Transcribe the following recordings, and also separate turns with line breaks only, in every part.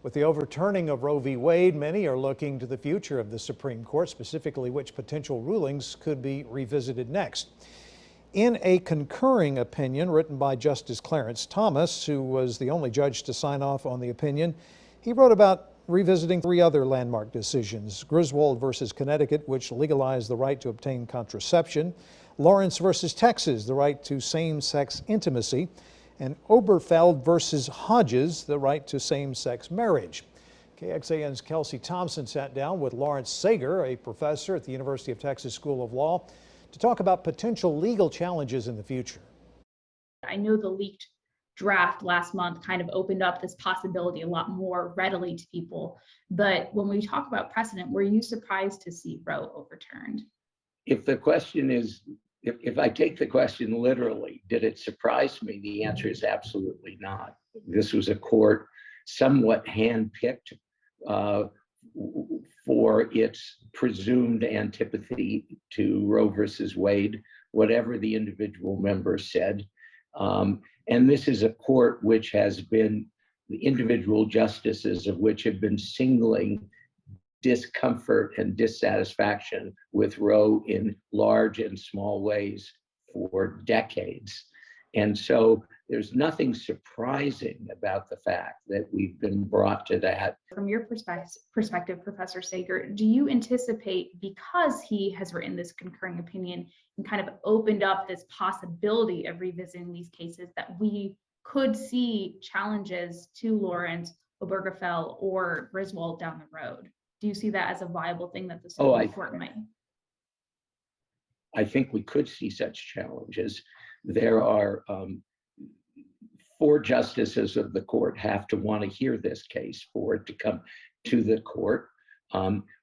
With the overturning of Roe v. Wade, many are looking to the future of the Supreme Court, specifically which potential rulings could be revisited next. In a concurring opinion written by Justice Clarence Thomas, who was the only judge to sign off on the opinion, he wrote about revisiting three other landmark decisions: Griswold versus Connecticut, which legalized the right to obtain contraception; Lawrence versus Texas, the right to same-sex intimacy; and Oberfeld versus Hodges, the right to same-sex marriage. KXAN's Kelsey Thompson sat down with Lawrence Sager, a professor at the University of Texas School of Law, to talk about potential legal challenges in the future.
I know the leaked draft last month kind of opened up this possibility a lot more readily to people. But when we talk about precedent, were you surprised to see Roe overturned?
If the question is, if I take the question literally, did it surprise me? The answer is absolutely not. This was a court somewhat handpicked for its presumed antipathy to Roe versus Wade, whatever the individual member said. And this is a court which has been, the individual justices of which have been signaling discomfort and dissatisfaction with Roe in large and small ways for decades. And so there's nothing surprising about the fact that we've been brought to that.
From your perspective, Professor Sager, do you anticipate, because he has written this concurring opinion and kind of opened up this possibility of revisiting these cases, that we could see challenges to Lawrence, Obergefell, or Griswold down the road? Do you see that as a viable thing that the Supreme Court might?
I think we could see such challenges. There are 4 justices of the court have to want to hear this case for it to come to the court.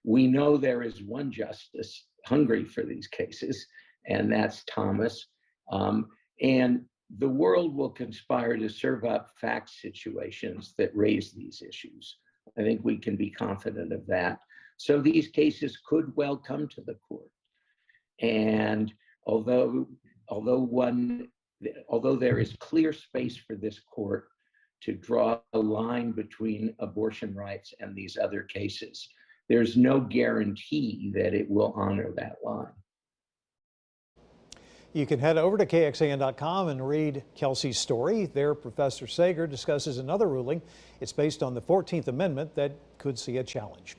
We know there is one justice hungry for these cases, and that's Thomas. And the world will conspire to serve up fact situations that raise these issues. I think we can be confident of that. So these cases could well come to the court. And although there is clear space for this court to draw a line between abortion rights and these other cases, there's no guarantee that it will honor that line.
You can head over to KXAN.com and read Kelsey's story. There, Professor Sager discusses another ruling. It's based on the 14th Amendment that could see a challenge.